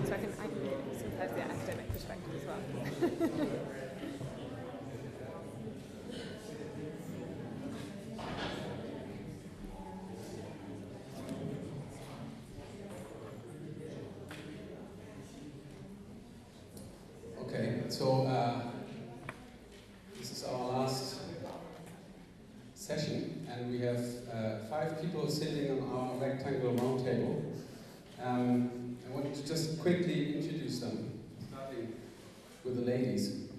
So I can synthesize the academic perspective as well. Okay, so this is our last session, and we have 5 people sitting on our rectangular roundtable. I want to just quickly introduce them, starting with the ladies.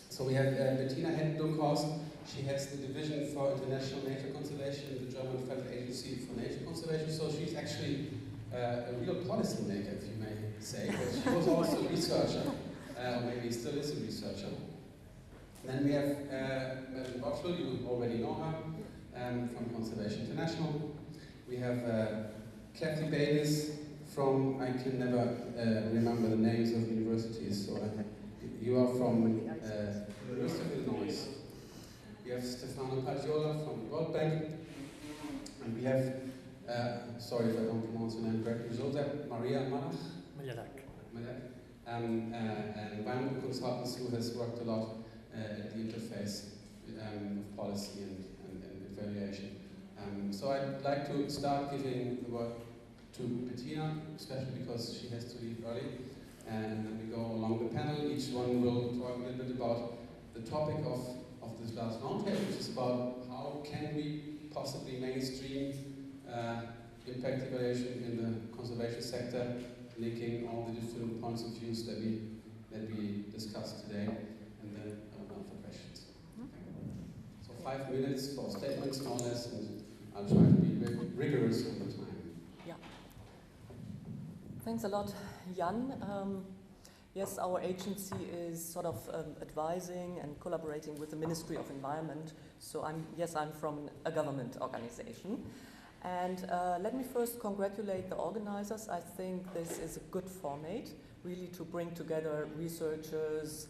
So we have Bettina Hedden-Dunkhorst. She heads the Division for International Nature Conservation in the German Federal Agency for Nature Conservation. So she's actually a real policy maker, if you may say, but she was also a researcher, or maybe still is a researcher. Then we have Madeleine Bottrill, you already know her, from Conservation International. We have Kathy Baylis from, I can never remember the names of universities, so you are from University of Illinois. We have Stefano Pagiola from the World Bank, and we have, sorry if I don't pronounce your name correctly, Josep Mallarach, an environmental consultant who has worked a lot at the interface of policy and evaluation. So I'd like to start giving the word to Bettina, especially because she has to leave early, and then we go along the panel. Each one will talk a little bit about the topic of this last roundtable, which is about how can we possibly mainstream impact evaluation in the conservation sector, linking all the different points of views that we discussed today, and then open up for questions. So 5 minutes for statements, more or less, and I'll try to be rigorous on the time. Yeah. Thanks a lot, Jan. Yes, our agency is sort of advising and collaborating with the Ministry of Environment. So I'm from a government organization. And let me first congratulate the organizers. I think this is a good format, really to bring together researchers,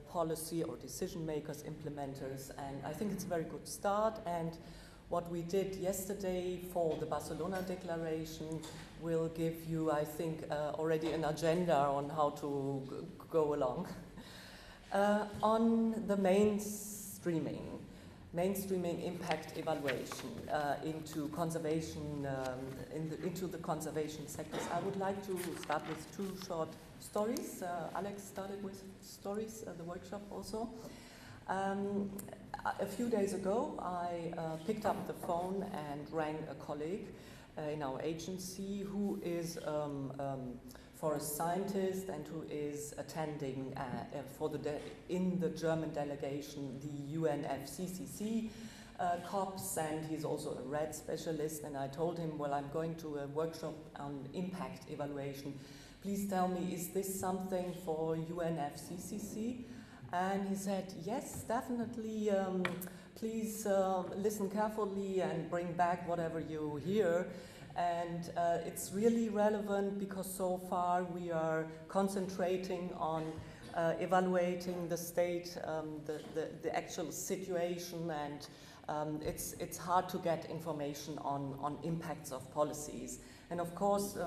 policy or decision makers, implementers, and I think it's a very good start. And what we did yesterday for the Barcelona declaration will give you, I think, already an agenda on how to go along. On the mainstreaming impact evaluation into conservation, into the conservation sectors, I would like to start with 2 short stories. Alex started with stories at the workshop also. A few days ago, I picked up the phone and rang a colleague in our agency who is forest scientist and who is attending in the German delegation the UNFCCC COPs, and he's also a RED specialist. And I told him, well, I'm going to a workshop on impact evaluation. Please tell me, is this something for UNFCCC? And he said, yes, definitely. Please listen carefully and bring back whatever you hear. And it's really relevant because so far we are concentrating on evaluating the state, the actual situation, and it's hard to get information on impacts of policies. And of course,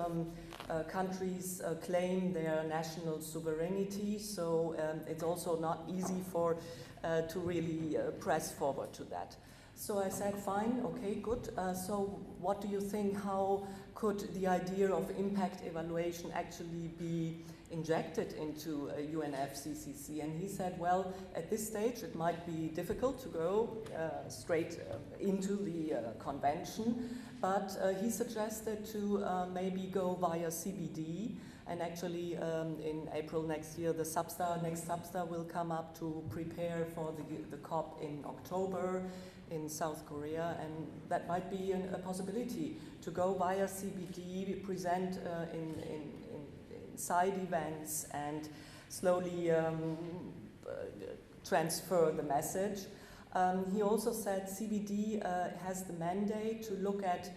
countries claim their national sovereignty, so it's also not easy to really press forward to that. So I said, fine, okay, good. So what do you think, how could the idea of impact evaluation actually be injected into UNFCCC? And he said, well, at this stage it might be difficult to go straight into the convention, but he suggested to maybe go via CBD, and actually in April next year the next SABSTA will come up to prepare for the COP in October in South Korea, and that might be a possibility to go via CBD, present in side events, and slowly transfer the message. He also said CBD has the mandate to look at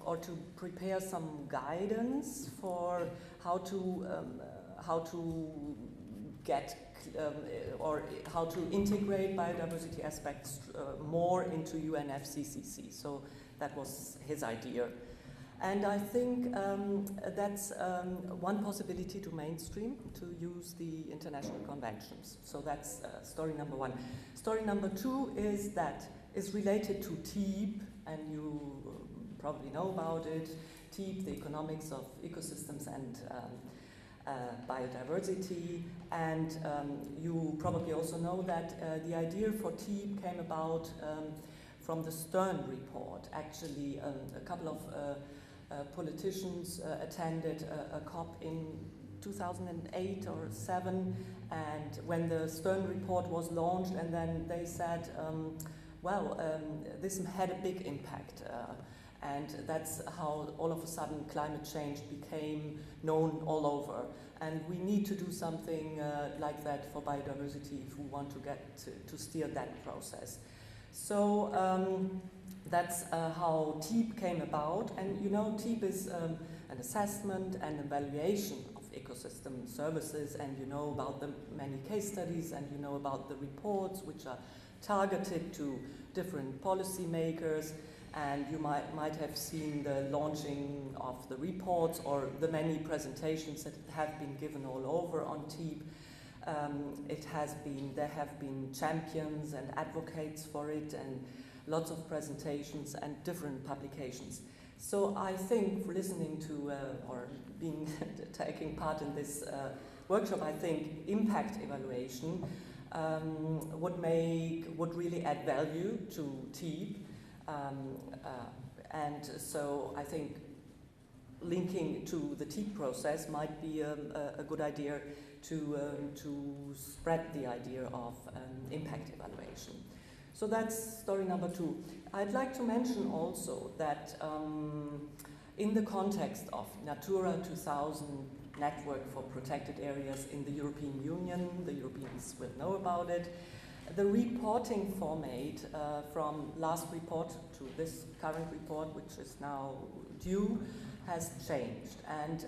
or to prepare some guidance for how to get or how to integrate biodiversity aspects more into UNFCCC. So that was his idea. And I think that's one possibility to mainstream, to use the international conventions. So that's story number one. Story number two is related to TEEP, and you probably know about it. TEEP, the economics of ecosystems and biodiversity. And you probably also know that the idea for TEEP came about from the Stern report. Actually, a couple of politicians attended a COP in 2008 or 7, and when the Stern report was launched, and then they said, this had a big impact, and that's how all of a sudden climate change became known all over. And we need to do something like that for biodiversity if we want to get to steer that process. So that's how TEEP came about. And you know, TEEP is an assessment and evaluation of ecosystem services, and you know about the many case studies, and you know about the reports which are targeted to different policymakers. And you might have seen the launching of the reports or the many presentations that have been given all over on TEEP. There have been champions and advocates for it, and lots of presentations and different publications. So I think, for listening to or taking part in this workshop, I think impact evaluation would really add value to TEEP. And so I think linking to the TEEP process might be a good idea to spread the idea of impact evaluation. So that's story number two. I'd like to mention also that in the context of Natura 2000 network for protected areas in the European Union, the Europeans will know about it, the reporting format from last report to this current report, which is now due, has changed. And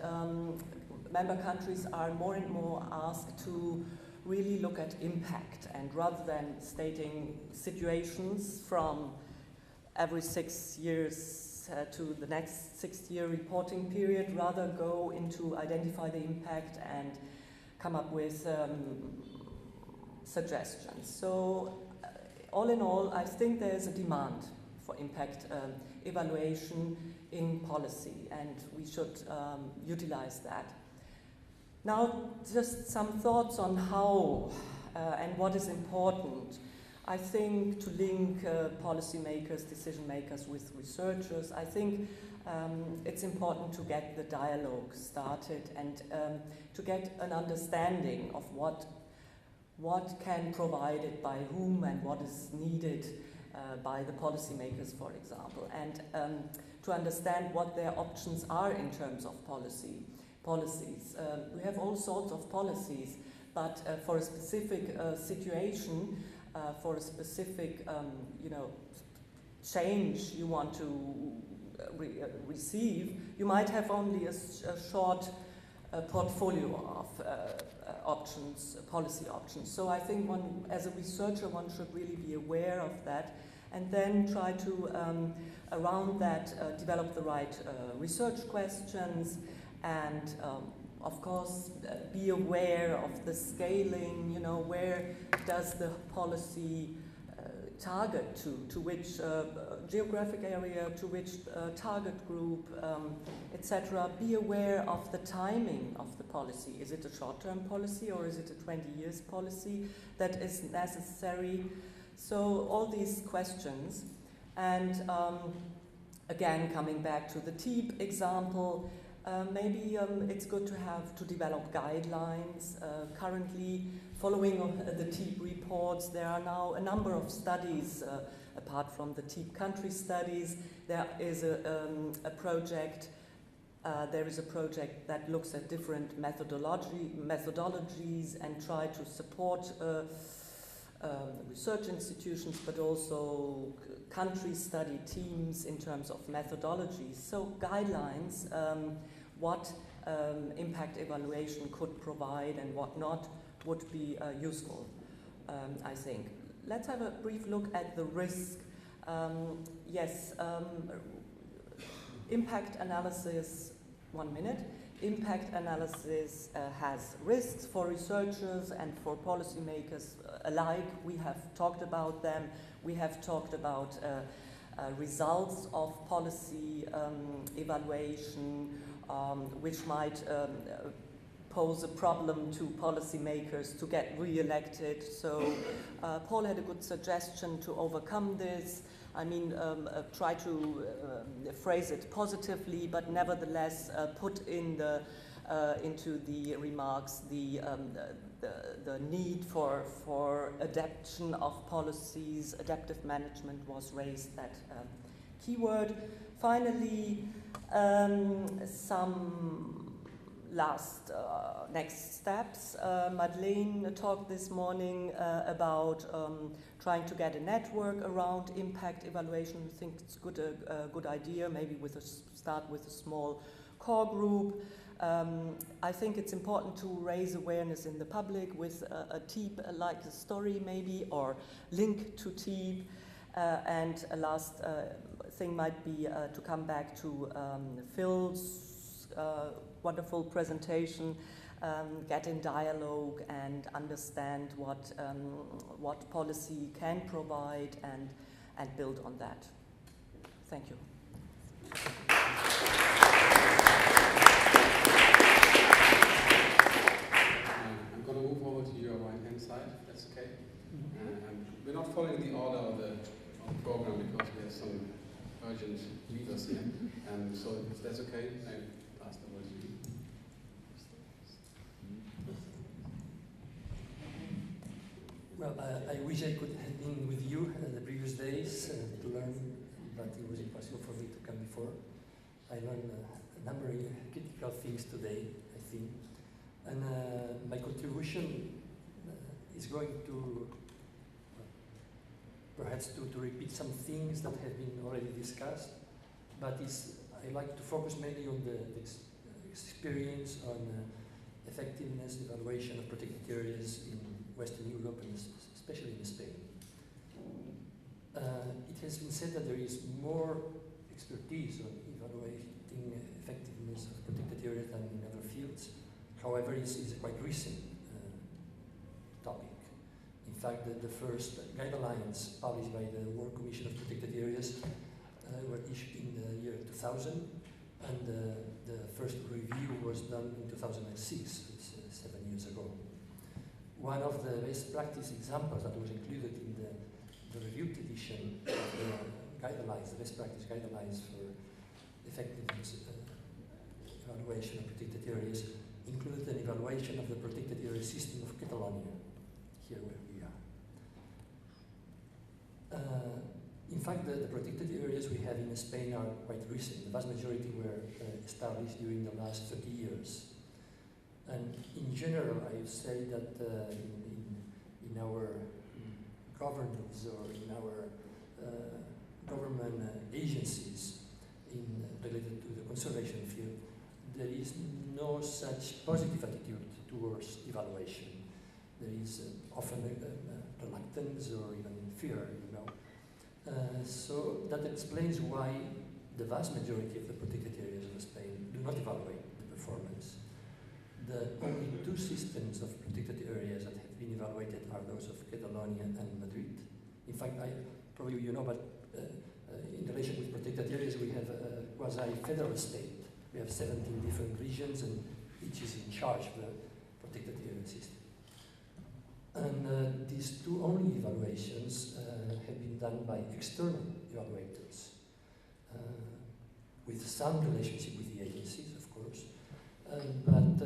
member countries are more and more asked to really look at impact, and rather than stating situations from every 6 years to the next 6-year reporting period, rather go into identify the impact and come up with suggestions. So all in all, I think there's a demand for impact evaluation in policy, and we should utilize that. Now, just some thoughts on how and what is important. I think to link policymakers, decision makers with researchers, I think it's important to get the dialogue started and to get an understanding of what can provided by whom and what is needed by the policymakers, for example, and to understand what their options are in terms of policies. We have all sorts of policies, but for a specific situation, for a specific change you want to receive, you might have only a short portfolio of options, policy options. So I think one, as a researcher, one should really be aware of that, and then try to, around that, develop the right research questions, and of course be aware of the scaling, where does the policy target to which geographic area, to which target group, etc. Be aware of the timing of the policy. Is it a short-term policy, or is it a 20 years policy that is necessary? So all these questions. And again, coming back to the TEEP example, maybe it's good to develop guidelines. Currently, following the TEEP reports, there are now a number of studies, apart from the TEEP country studies. There is a project. There is a project that looks at different methodologies and try to support research institutions, but also country study teams in terms of methodologies. So guidelines, what impact evaluation could provide and what not, would be useful, I think. Let's have a brief look at the risk. Impact analysis, 1 minute. Impact analysis has risks for researchers and for policymakers alike. We have talked about them. We have talked about results of policy evaluation, which might pose a problem to policymakers to get re-elected. So Paul had a good suggestion to overcome this. I mean, try to phrase it positively, but nevertheless put in the into the remarks the need for adaptation of policies. Adaptive management was raised, that keyword. Finally, some last next steps. Madeleine talked this morning about trying to get a network around impact evaluation. I think it's a good idea, maybe start with a small core group. I think it's important to raise awareness in the public with a TEEP like a story maybe, or link to TEEP. And a last thing might be to come back to Phil's wonderful presentation, get in dialogue and understand what policy can provide and build on that. Thank you. I'm going to move over to your right-hand side, if that's okay. We're not following the order of the program because we have some urgent leaders here. So if that's okay, I pass the word to you. Well, I wish I could have been with you the previous days to learn, but it was impossible for me to come before. I learned a number of critical things today, I think. And my contribution is going to perhaps to repeat some things that have been already discussed, but I like to focus mainly on the experience on effectiveness evaluation of protected areas in Western Europe and especially in Spain. It has been said that there is more expertise on evaluating effectiveness of protected areas than in other fields. However, it's a quite recent topic. In fact, the first guidelines published by the World Commission of Protected Areas were issued in the year 2000, and the first review was done in 2006, it's 7 years ago. One of the best practice examples that was included in the reviewed edition of the guidelines, the best practice guidelines for effectiveness evaluation of protected areas, included an evaluation of the protected area system of Catalonia, here where we are. In fact, the protected areas we have in Spain are quite recent. The vast majority were established during the last 30 years. And in general, I would say that in our governance or in our government agencies related to the conservation field, there is no such positive attitude towards evaluation. There is often reluctance or even fear, you know. So that explains why the vast majority of the protected areas of Spain do not evaluate the performance. The only two systems of protected areas that have been evaluated are those of Catalonia and Madrid. In fact, probably you know, but in relation with protected areas, we have a quasi-federal state. We have 17 different regions, and each is in charge of the protected area system. And these two only evaluations have been done by external evaluators, with some relationship with the agencies, of course. But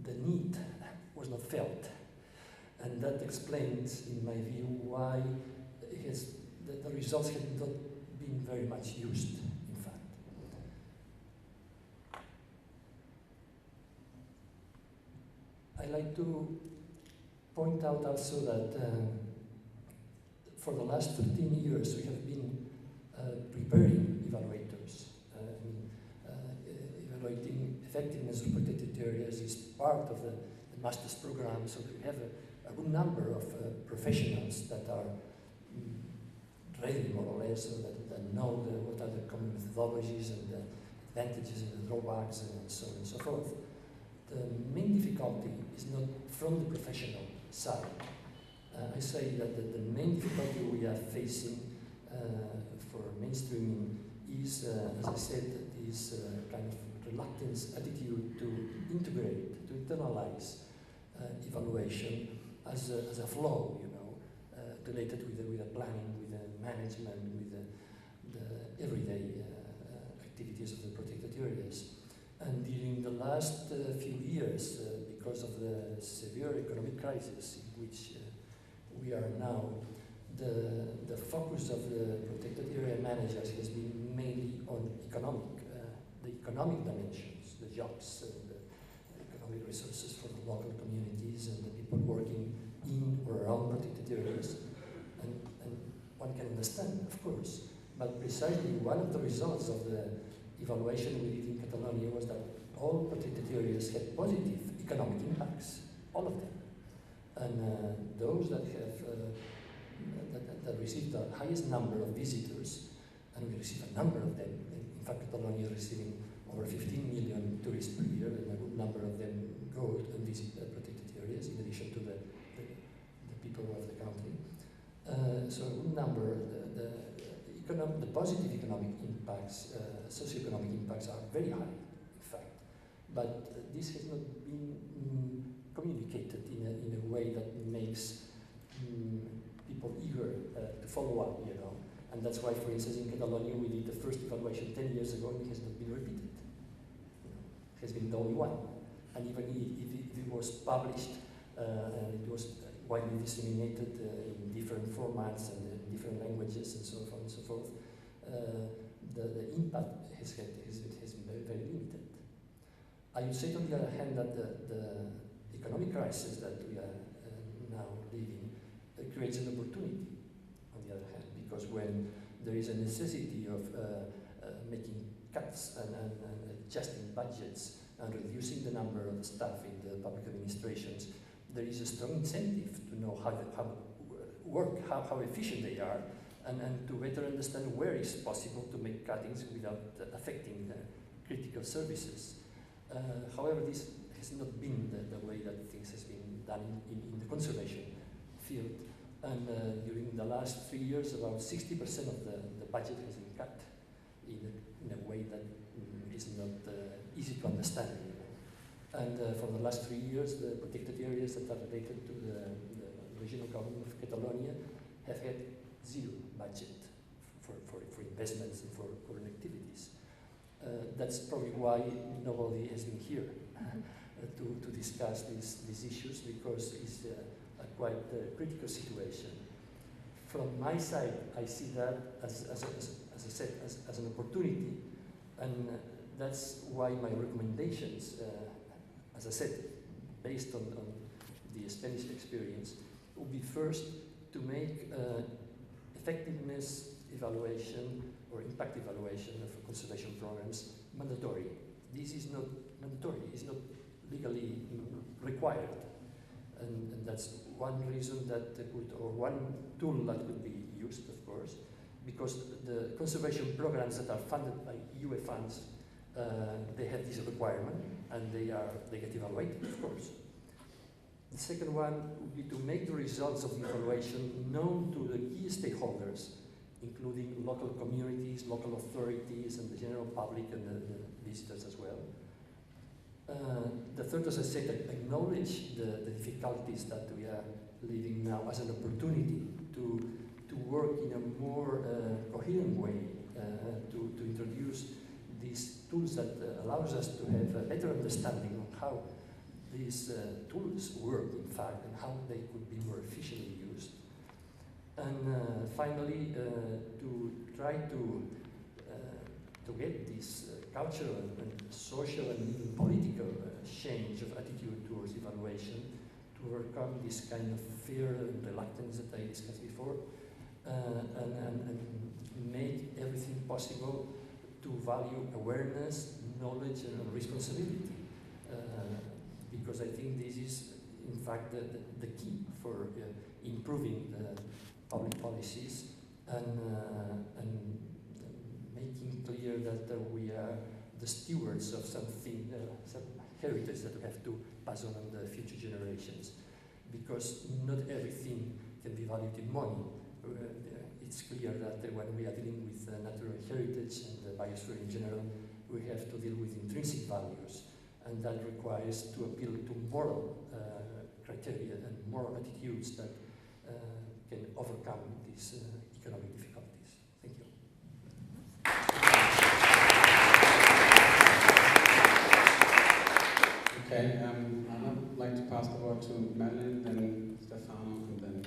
the need was not felt, and that explains, in my view, why the results have not been very much used, in fact. I like to point out also that for the last 15 years we have been preparing evaluators. Evaluating effectiveness of protected areas is part of the master's program, so we have a good number of professionals that are ready, more or less, so that know what are the common methodologies and the advantages and the drawbacks and so on and so forth. The main difficulty is not from the professional side. I say that the main difficulty we are facing for mainstreaming is, as I said, this kind of reluctance attitude to integrate, to internalize evaluation as a flow, you know, related with the planning, with the management, with the everyday activities of the protected areas. And during the last few years, because of the severe economic crisis in which we are now, the focus of the protected area managers has been mainly on the economic dimensions, the jobs, the economic resources for the local communities and the people working in or around protected areas. And one can understand, of course, but precisely one of the results of the evaluation we did in Catalonia was that all protected areas had positive economic impacts, all of them. And those that have that received the highest number of visitors, and we receive a number of them. In fact, Catalonia is receiving over 15 million tourists per year, and a good number of them go and visit protected areas, in addition to the people of the country. So a good number, the positive economic impacts, socioeconomic impacts are very high, in fact. But this has not been communicated in a way that makes people eager to follow up, you know. And that's why, for instance, in Catalonia we did the first evaluation 10 years ago and it has not been repeated. You know, it has been the only one. And even if it was published and it was widely disseminated in different formats and in different languages and so on and so forth, the impact has been very, very limited. I would say, on the other hand, that the economic crisis that we are now living creates an opportunity, on the other hand, because when there is a necessity of making cuts and adjusting budgets and reducing the number of staff in the public administrations, there is a strong incentive to know how efficient they are, and to better understand where it's possible to make cuttings without affecting the critical services. However, this has not been the way that things has been done in the conservation field. And during the last 3 years, about 60% of the budget has been cut in a way that is not easy to understand. And for the last 3 years, the protected areas that are related to the regional government of Catalonia have had zero budget for investments and for current activities. That's probably why nobody has been here to discuss these issues, because it's a quite critical situation. From my side, I see that as I said, as an opportunity, and that's why my recommendations, as I said, based on the Spanish experience, would be first to make effectiveness evaluation or impact evaluation of conservation programs mandatory. This is not mandatory, it's not legally required. And that's one reason that or one tool that could be used, of course, because the conservation programs that are funded by UE funds, they have this requirement and they get evaluated, of course. The second one would be to make the results of the evaluation known to the key stakeholders, including local communities, local authorities, and the general public and the visitors as well. The third, as I said, acknowledge the difficulties that we are living now as an opportunity to work in a more coherent way, to introduce these tools that allows us to have a better understanding of how these tools work, in fact, and how they could be more efficiently used. And finally, to try to get this cultural and social and even political change of attitude towards evaluation, to overcome this kind of fear and reluctance that I discussed before, and make everything possible to value awareness, knowledge, and responsibility. Because I think this is, in fact, the key for improving the public policies and making clear that we are the stewards of something, some heritage that we have to pass on the future generations, because not everything can be valued in money. It's clear that when we are dealing with natural heritage and the biosphere in general, we have to deal with intrinsic values, and that requires to appeal to moral criteria and moral attitudes that can overcome these economic difficulties. Thank you. Okay, I'd like to pass the word to Madeleine, then Stefano, and then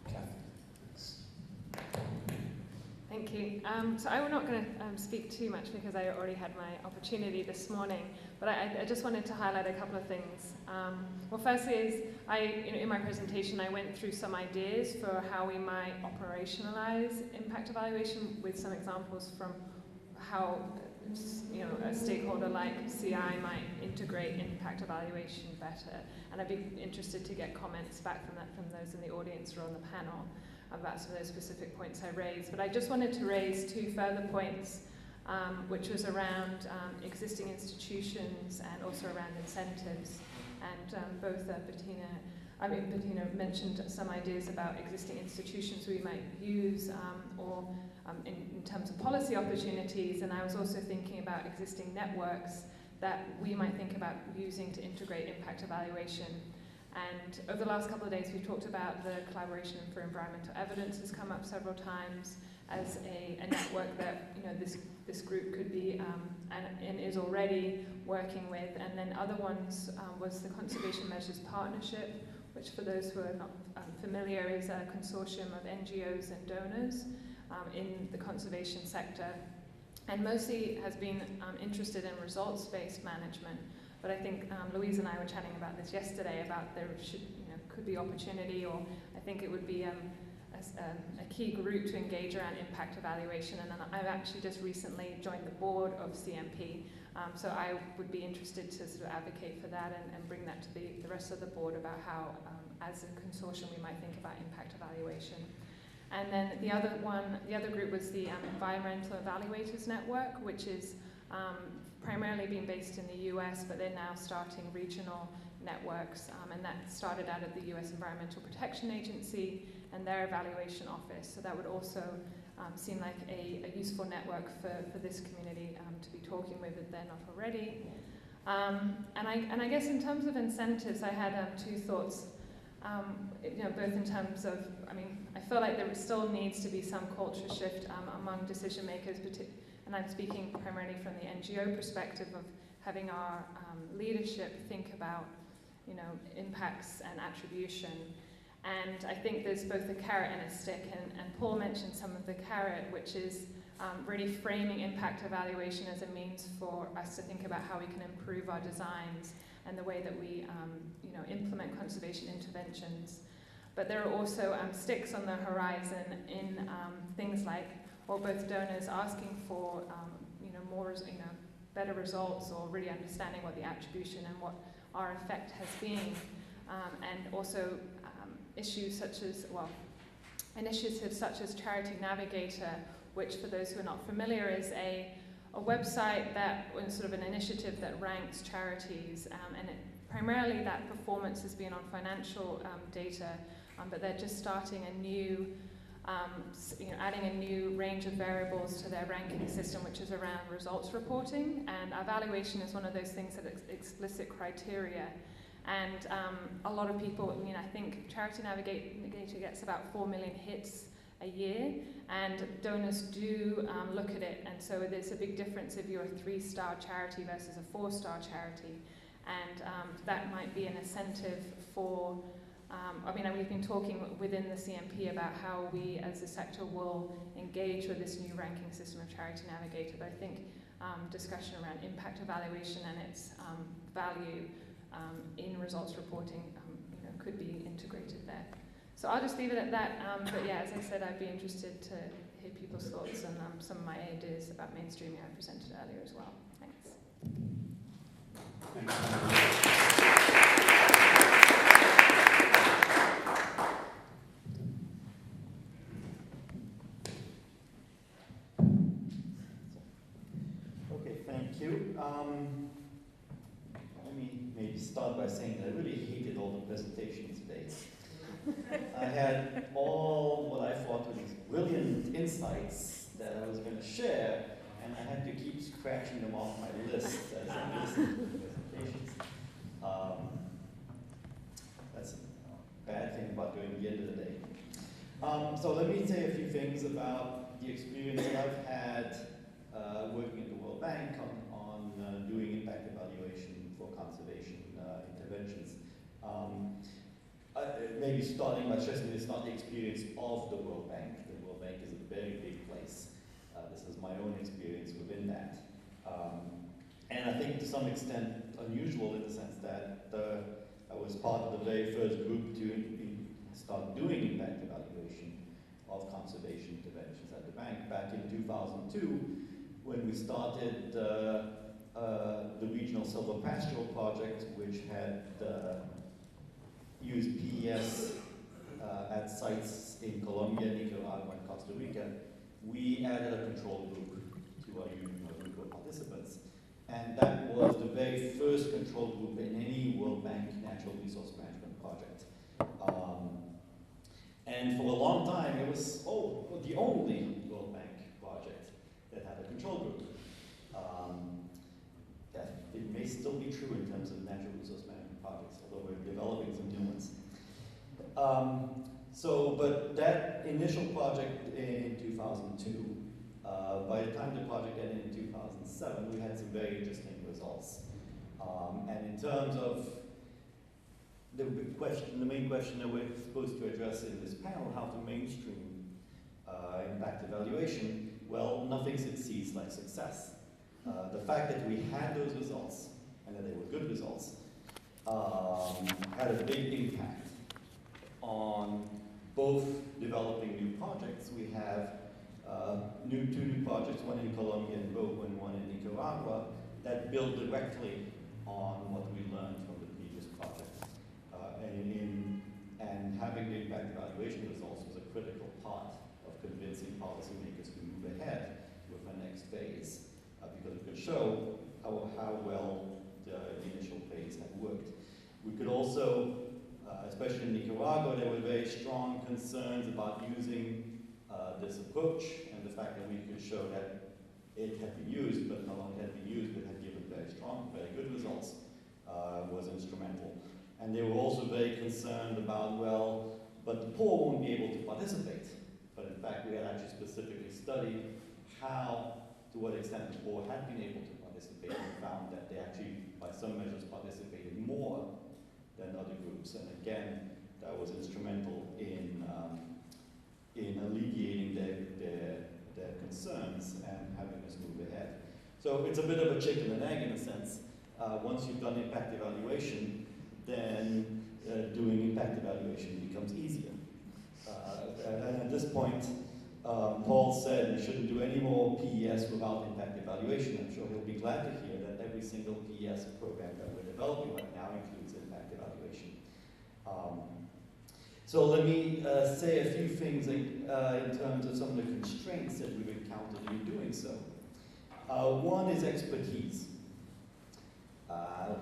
Kathy. Thanks. Thank you. So I'm not going to speak too much because I already had my opportunity this morning, but I just wanted to highlight a couple of things. Well, firstly is, in my presentation, I went through some ideas for how we might operationalize impact evaluation with some examples from how a stakeholder like CI might integrate impact evaluation better. And I'd be interested to get comments back from those in the audience or on the panel about some of those specific points I raised. But I just wanted to raise two further points, which was around existing institutions and also around incentives. And both Bettina mentioned some ideas about existing institutions we might use or in terms of policy opportunities, and I was also thinking about existing networks that we might think about using to integrate impact evaluation. And over the last couple of days, we've talked about the collaboration for environmental evidence has come up several times as a network that this group could be and is already working with. And then other ones was the Conservation Measures Partnership, which for those who are not familiar is a consortium of NGOs and donors in the conservation sector, and mostly has been interested in results-based management. But I think Louise and I were chatting about this yesterday, about there could be opportunity, or I think it would be a key group to engage around impact evaluation. And I've actually just recently joined the board of CMP, so I would be interested to sort of advocate for that and bring that to the rest of the board about how, as a consortium, we might think about impact evaluation. And then the other group was the Environmental Evaluators Network, which is primarily being based in the US, but they're now starting regional networks, and that started out of the US Environmental Protection Agency and their evaluation office. So that would also seem like a useful network for this community to be talking with if they're not already. And I guess in terms of incentives, I had two thoughts. Both in terms of, I feel like there still needs to be some culture shift among decision makers, and I'm speaking primarily from the NGO perspective of having our leadership think about, impacts and attribution. And I think there's both a carrot and a stick, and Paul mentioned some of the carrot, which is really framing impact evaluation as a means for us to think about how we can improve our designs and the way that we implement conservation interventions. But there are also sticks on the horizon in things like, both donors asking for more, better results, or really understanding what the attribution and what our effect has been, and also issues such as, initiatives such as Charity Navigator, which for those who are not familiar is a website that was sort of an initiative that ranks charities, and primarily that performance has been on financial data, but they're just starting a new, adding a new range of variables to their ranking system, which is around results reporting, and evaluation is one of those things that is explicit criteria. And a lot of people, I think Charity Navigator gets about 4 million hits a year, and donors do look at it, and so there's a big difference if you're a 3-star charity versus a 4-star charity, and that might be an incentive for, we've been talking within the CMP about how we as a sector will engage with this new ranking system of Charity Navigator, but I think discussion around impact evaluation and its value in results reporting could be integrated there. So I'll just leave it at that, but yeah, as I said, I'd be interested to hear people's thoughts on some of my ideas about mainstreaming I presented earlier as well. Thanks. Thank you. Let me maybe start by saying that I really hated all the presentations today. I had all what I thought were these brilliant insights that I was going to share, and I had to keep scratching them off my list as I listened to the presentations. That's a bad thing about going to the end of the day. So let me say a few things about the experience that I've had working at the World Bank on doing impact evaluation for conservation interventions. Maybe starting by stressing that it's not the experience of the World Bank. The World Bank is a very big place. This is my own experience within that. And I think to some extent unusual in the sense that I was part of the very first group to start doing impact evaluation of conservation interventions at the bank back in 2002 when we started the Regional Silver Pastoral Project, which had used PES at sites in Colombia, Nicaragua, and Costa Rica. We added a control group to our group of participants. And that was the very first control group in any World Bank natural resource management project. And for a long time, it was the only World Bank project that had a control group. It may still be true in terms of natural resource management projects, although we're developing some new ones. But that initial project in 2002, by the time the project ended in 2007, we had some very interesting results. And in terms of the main question that we're supposed to address in this panel, how to mainstream impact evaluation, well, nothing succeeds like success. The fact that we had those results, and that they were good results, had a big impact on both developing new projects. We have two new projects, one in Colombia and one in Nicaragua, that build directly on what we learned from the previous project. And having the impact evaluation results was a critical part of convincing policymakers to move ahead with the next phase, because it could show how well the initial phase had worked. We could also, especially in Nicaragua, there were very strong concerns about using this approach, and the fact that we could show that it had been used, but not only had been used, but had given very strong, very good results, was instrumental. And they were also very concerned about, well, but the poor won't be able to participate. But in fact, we had actually specifically studied to what extent the poor had been able to participate, and found that they actually, by some measures, participated more than other groups. And again, that was instrumental in alleviating their concerns and having us move ahead. So it's a bit of a chicken and egg in a sense. Once you've done impact evaluation, then doing impact evaluation becomes easier. And at this point, Paul said we shouldn't do any more PES without impact evaluation. I'm sure he'll be glad to hear that every single PES program that we're developing right now includes impact evaluation. So let me say a few things in terms of some of the constraints that we've encountered in doing so. One is expertise.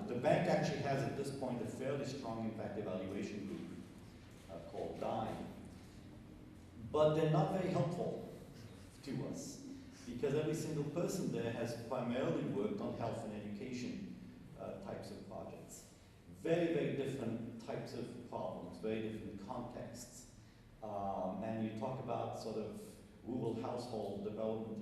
The bank actually has at this point a fairly strong impact evaluation group called DIME. But they're not very helpful to us because every single person there has primarily worked on health and education types of projects. Very, very different types of problems, very different contexts. And you talk about sort of rural household development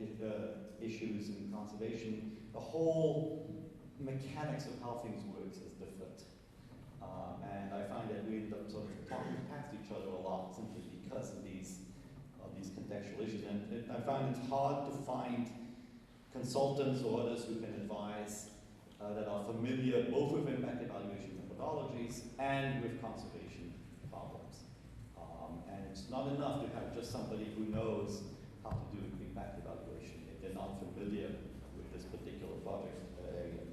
issues and conservation. The whole mechanics of how things work is different. And I find that we end up sort of talking past each other a lot simply because of these contextual issues. And I find it's hard to find consultants or others who can advise that are familiar both with impact evaluation methodologies and with conservation problems. And it's not enough to have just somebody who knows how to do impact evaluation if they're not familiar with this particular project area.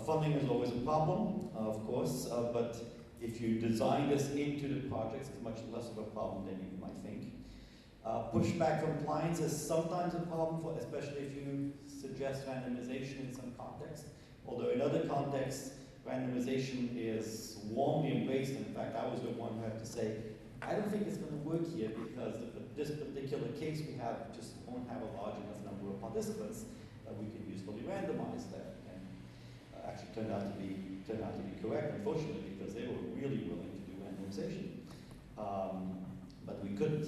Funding is always a problem, of course, but if you design this into the projects, it's much less of a problem than you might think. Pushback from clients is sometimes a problem, especially if you suggest randomization in some contexts, although in other contexts, randomization is warmly embraced. In fact, I was the one who had to say, I don't think it's going to work here because this particular case we have just won't have a large enough number of participants that we can usefully randomize that. And actually turned out to be correct, unfortunately, because they were really willing to do randomization. But we couldn't.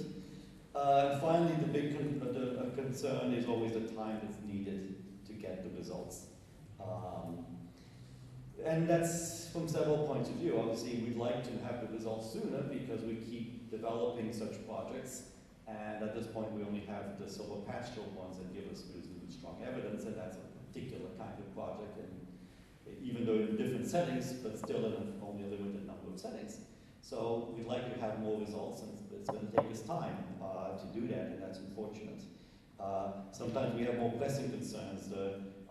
Finally, the big concern is always the time that's needed to get the results. And that's from several points of view. Obviously, we'd like to have the results sooner because we keep developing such projects. And at this point, we only have the silvopastoral ones that give us reasonably strong evidence, and that's a particular kind of project. And even though in different settings, but still in only a limited number of settings. So we'd like to have more results, and it's going to take us time to do that, and that's unfortunate. Sometimes we have more pressing concerns.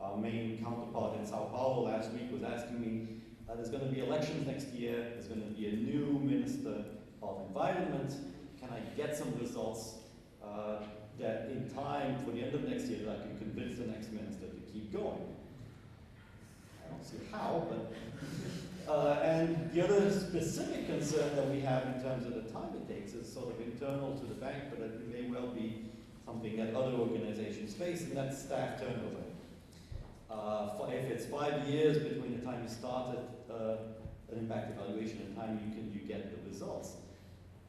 Our main counterpart in Sao Paulo last week was asking me, there's going to be elections next year, there's going to be a new Minister of Environment, can I get some results that in time for the end of next year that I can convince the next Minister to keep going? I don't see how, but... and the other specific concern that we have in terms of the time it takes is sort of internal to the bank, but it may well be something that other organizations face, and that's staff turnover. If it's 5 years between the time you started an impact evaluation and the time you get the results,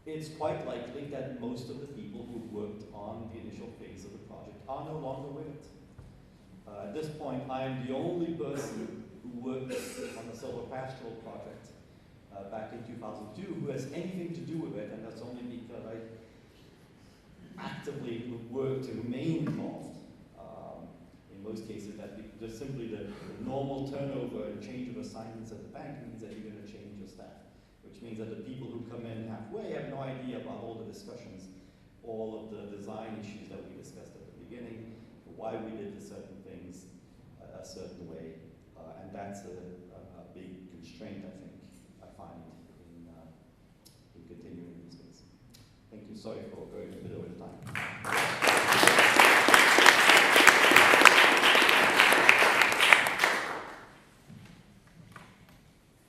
it's quite likely that most of the people who worked on the initial phase of the project are no longer with it. At this point, I am the only person who worked on the silvopastoral project back in 2002 who has anything to do with it, and that's only because I actively worked to remain involved. In most cases, just simply the normal turnover and change of assignments at the bank means that you're going to change your staff, which means that the people who come in halfway have no idea about all the discussions, all of the design issues that we discussed at the beginning, why we did certain things a certain way. And that's a big constraint, I think, I find in continuing this case. Thank you. Sorry for going a bit over time.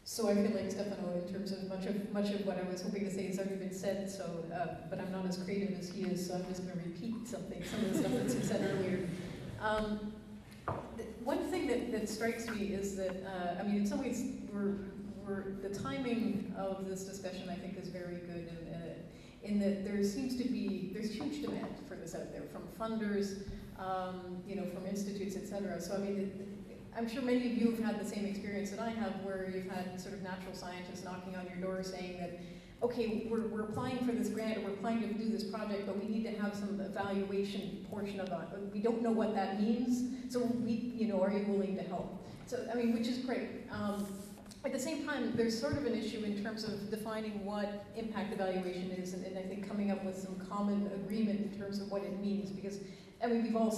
So I feel like Stefano, in terms of much of what I was hoping to say has already been said. So, but I'm not as creative as he is, so I'm just going to repeat some of the stuff that's been said earlier. One thing that strikes me is that, I mean, in some ways, the timing of this discussion, I think, is very good in that there's huge demand for this out there from funders, from institutes, etc. So, I mean, I'm sure many of you have had the same experience that I have, where you've had sort of natural scientists knocking on your door saying that, okay, we're applying for this grant, or we're applying to do this project, but we need to have some evaluation portion of that. We don't know what that means, so are you willing to help? So, I mean, which is great. At the same time, there's sort of an issue in terms of defining what impact evaluation is, and I think coming up with some common agreement in terms of what it means, because, I mean, we've all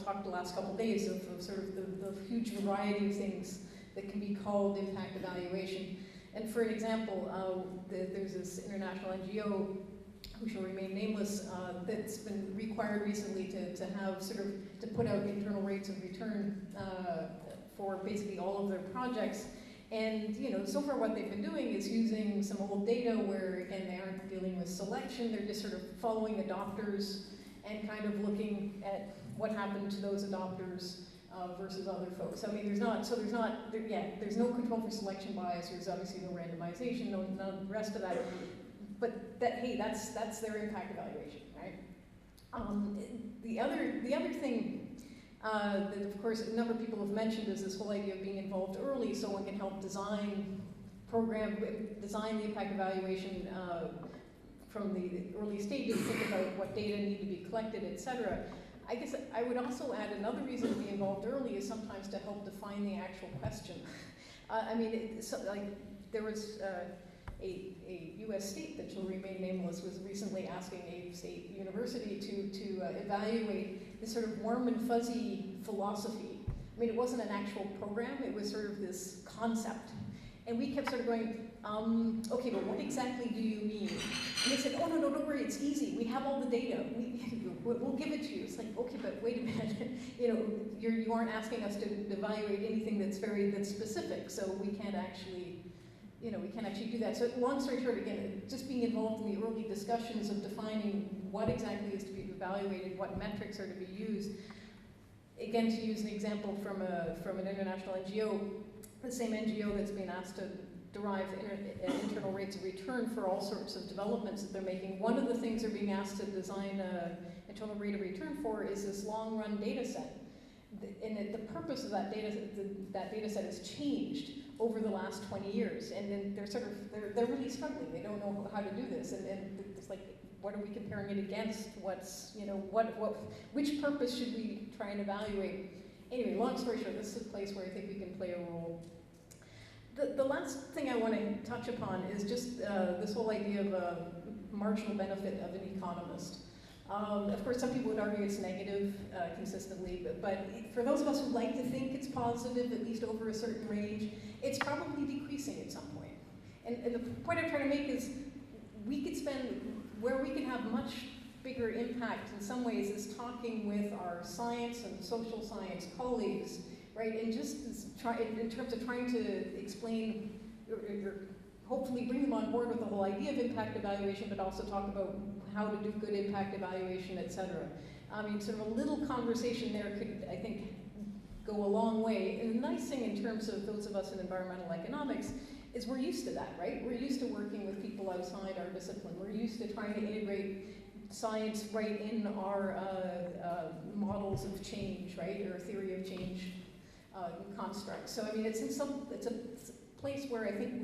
talked the last couple of days of sort of the huge variety of things that can be called impact evaluation. And for an example, there's this international NGO, who shall remain nameless, that's been required recently to have to put out internal rates of return for basically all of their projects. And so far what they've been doing is using some old data where, again, they aren't dealing with selection, they're just sort of following adopters and kind of looking at what happened to those adopters versus other folks. I mean, there's no control for selection bias. There's obviously no randomization, none of the rest of that. But that's their impact evaluation, right? The other thing that, of course, a number of people have mentioned is this whole idea of being involved early, so one can help design the impact evaluation from the early stages, think about what data need to be collected, etc. I guess I would also add another reason to be involved early is sometimes to help define the actual question. I mean, there was a U.S. state that shall remain nameless was recently asking a state university to evaluate this sort of warm and fuzzy philosophy. I mean, it wasn't an actual program, it was sort of this concept. And we kept sort of going, okay, but what exactly do you mean? And they said, oh, no, don't worry, it's easy. We have all the data. We'll give it to you. It's like, okay, but wait a minute. You aren't asking us to evaluate anything that's specific, so we can't actually, we can't actually do that. So long story short, again, just being involved in the early discussions of defining what exactly is to be evaluated, what metrics are to be used. Again, to use an example from an international NGO, the same NGO that's been asked to derive internal rates of return for all sorts of developments that they're making. One of the things they're being asked to design an internal rate of return for is this long-run data set. And the purpose of that data set has changed over the last 20 years. And then they're really struggling. They don't know how to do this. And it's like, what are we comparing it against? Which purpose should we try and evaluate? Anyway, long story short, this is a place where I think we can play a role. The last thing I want to touch upon is just this whole idea of a marginal benefit of an economist. Of course, some people would argue it's negative consistently, but for those of us who like to think it's positive, at least over a certain range, it's probably decreasing at some point. And the point I'm trying to make is we could spend, where we can have much bigger impact in some ways is talking with our science and social science colleagues, right? And just in terms of trying to explain, or hopefully bring them on board with the whole idea of impact evaluation, but also talk about how to do good impact evaluation, et cetera. I mean, sort of a little conversation there could, I think, go a long way. And the nice thing in terms of those of us in environmental economics is we're used to that, right? We're used to working with people outside our discipline. We're used to trying to integrate science right in our models of change, right, or theory of change constructs. So I mean, it's a place where I think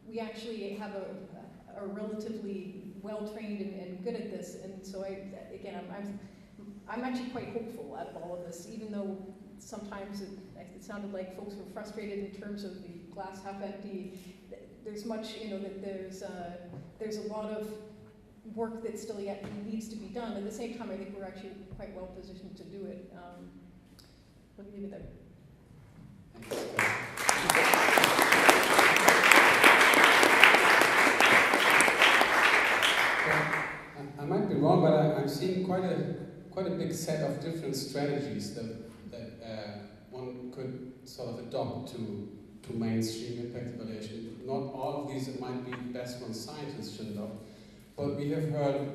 we actually have a relatively well-trained and good at this. And so I'm actually quite hopeful out of all of this, even though sometimes it sounded like folks were frustrated in terms of the glass half empty. There's much, that there's a lot of work that still yet needs to be done. At the same time, I think we're actually quite well positioned to do it. Let me leave it there. I might be wrong, but I'm seeing quite a big set of different strategies that one could sort of adopt to mainstream impact evaluation. Not all of these might be the best ones scientists should adopt, but we have heard